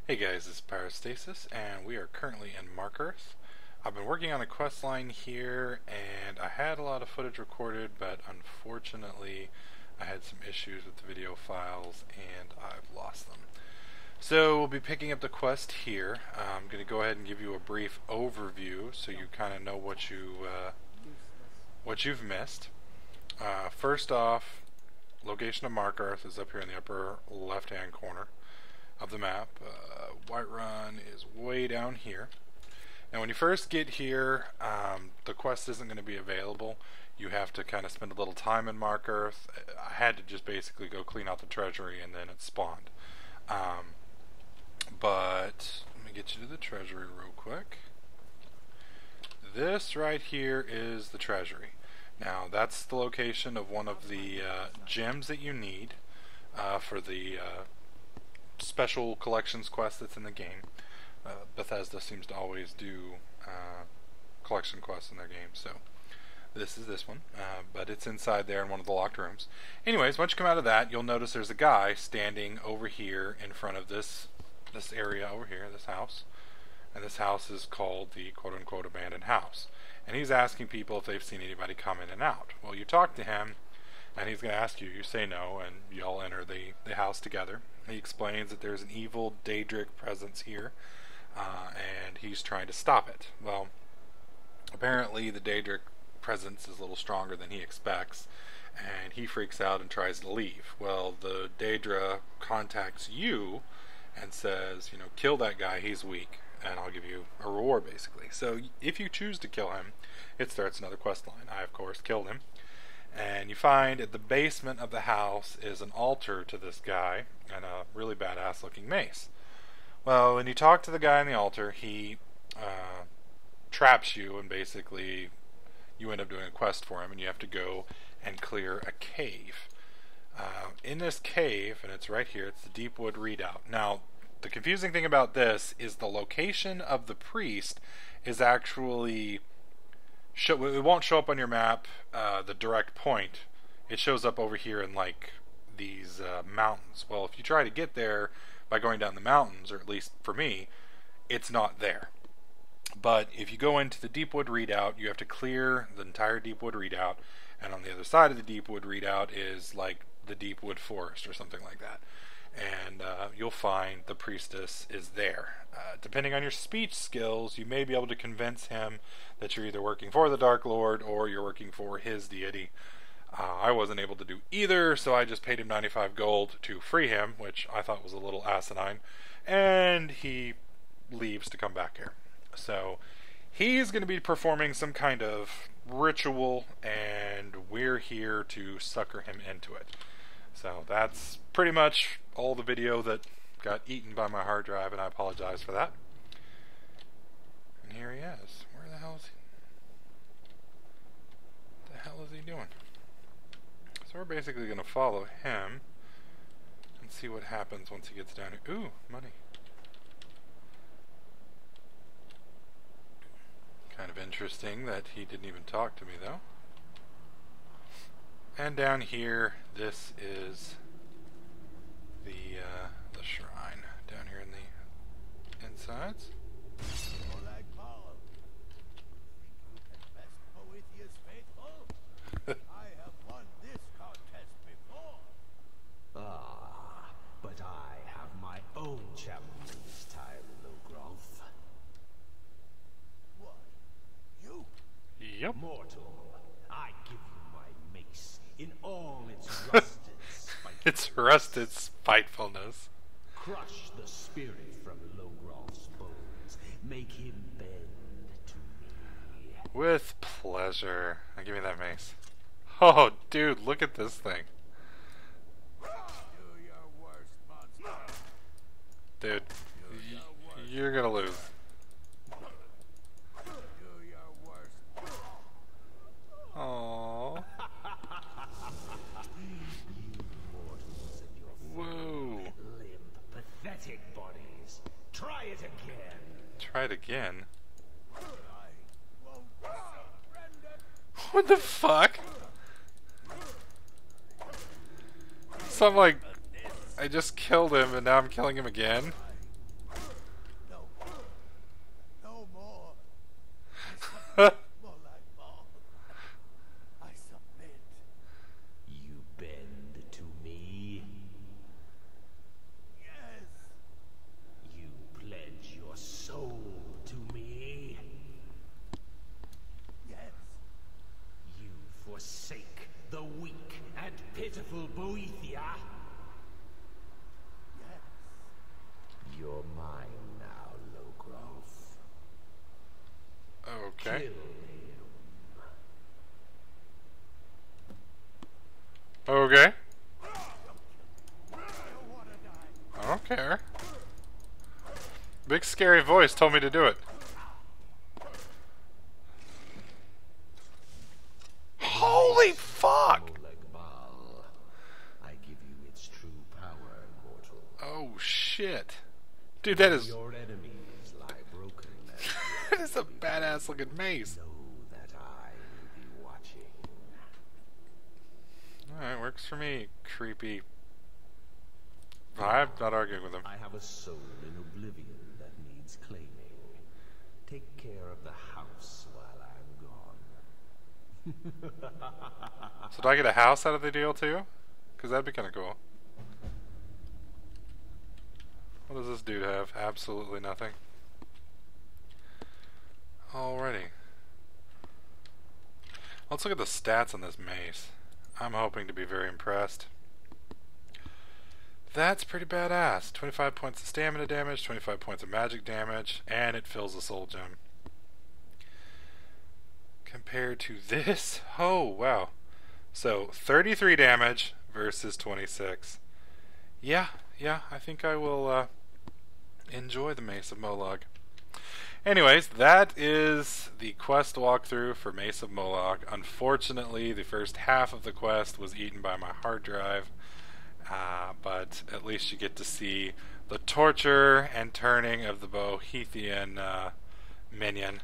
Hey guys, this is Parastasis, and we are currently in Mark Earth. I've been working on a quest line here, and I had a lot of footage recorded, but unfortunately I had some issues with the video files, and I've lost them. So we'll be picking up the quest here. I'm going to go ahead and give you a brief overview so you kind of know what you've missed. First off, location of Mark Earth is up here in the upper left-hand corner of the map. Whiterun is way down here. Now when you first get here, the quest isn't going to be available. You have to kind of spend a little time in Mark Earth. I had to just basically go clean out the treasury and then it spawned. But let me get you to the treasury real quick. This right here is the treasury. Now that's the location of one of the gems that you need for the special collections quest that's in the game. Bethesda seems to always do collection quests in their games, so this is this one, but it's inside there in one of the locked rooms. Anyways, once you come out of that, you'll notice there's a guy standing over here in front of this area over here, this house, and this house is called the quote-unquote abandoned house, and he's asking people if they've seen anybody come in and out. Well, you talk to him and he's going to ask you, you say no, and you all enter the house together. He explains that there's an evil Daedric presence here, and he's trying to stop it. Well, apparently the Daedric presence is a little stronger than he expects, and he freaks out and tries to leave. Well, the Daedra contacts you and says, you know, kill that guy, he's weak, and I'll give you a reward, basically. So if you choose to kill him, it starts another quest line. I, of course, killed him. And you find at the basement of the house is an altar to this guy and a really badass looking mace. Well, when you talk to the guy on the altar, he traps you, and basically you end up doing a quest for him, and you have to go and clear a cave. In this cave, and it's right here, it's the Deepwood Redoubt. Now, the confusing thing about this is the location of the priest is actually... it won't show up on your map, the direct point. It shows up over here in like these mountains. Well, if you try to get there by going down the mountains, or at least for me, it's not there. But if you go into the Deepwood Redoubt, you have to clear the entire Deepwood Redoubt, and on the other side of the Deepwood Redoubt is like the Deepwood Forest or something like that. And you'll find the priestess is there. Depending on your speech skills, you may be able to convince him that you're either working for the Dark Lord or you're working for his deity. I wasn't able to do either, so I just paid him 95 gold to free him, which I thought was a little asinine, and he leaves to come back here. So he's going to be performing some kind of ritual, and we're here to sucker him into it. So that's pretty much all the video that got eaten by my hard drive, and I apologize for that. And here he is. Where the hell is he? What the hell is he doing? So we're basically going to follow him and see what happens once he gets down here. Ooh, money. Kind of interesting that he didn't even talk to me, though. And down here, this is the shrine down here in the insides. Molag Bal. Think you can best Boethius faithful? I have won this contest before. Ah, but I have my own challenge this time, Logrolf. What? You? Yep. Mortal, I give you my mace in all its rusted spite. It's rusted spitefulness. Crush the spirit from Logrolf's bones. Make him bend to me. With pleasure. Now give me that mace. Oh, dude, look at this thing. Do your worst, monster. Dude, you're gonna lose. Do your worst. Aww. You mortals and your Whoa. limp, pathetic bodies. Try it again. Try it again. I won't surrender. What the fuck? So I'm like, I just killed him and now I'm killing him again? Molag Bal. I submit. You bend to me. Yes. You pledge your soul to me. Yes. You forsake the weak and pitiful Boethia. Yes. You're mine now, Logroth. Okay. Kill him. Okay. I don't want to die. I don't care. Big scary voice told me to do it. Holy fuck! Molag Bal. I give you its true power, mortal. Oh shit. Dude, that is Your enemies lie broken and that is a badass looking mace. know that I will be watching. Alright, works for me, creepy. I'm not arguing with him. I have a soul in oblivion that needs claiming. Take care of the house while I'm gone. So do I get a house out of the deal too? Because that'd be kind of cool. What does this dude have? Absolutely nothing. Alrighty. Let's look at the stats on this mace. I'm hoping to be very impressed. That's pretty badass. 25 points of stamina damage, 25 points of magic damage, and it fills a soul gem. Compared to this, oh wow. So 33 damage versus 26. Yeah, I think I will enjoy the Mace of Molag. Anyways, that is the quest walkthrough for Mace of Molag. Unfortunately, the first half of the quest was eaten by my hard drive. But at least you get to see the torture and turning of the Boethian minion.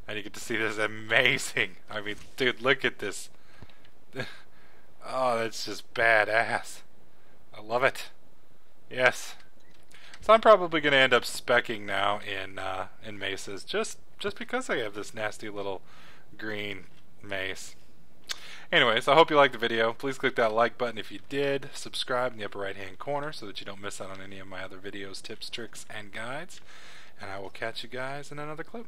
And you get to see this amazing. I mean, dude, look at this. Oh, that's just badass. I love it. Yes. So I'm probably going to end up speccing now in maces, just because I have this nasty little green mace. Anyways, I hope you liked the video. Please click that like button if you did. Subscribe in the upper right hand corner so that you don't miss out on any of my other videos, tips, tricks, and guides. And I will catch you guys in another clip.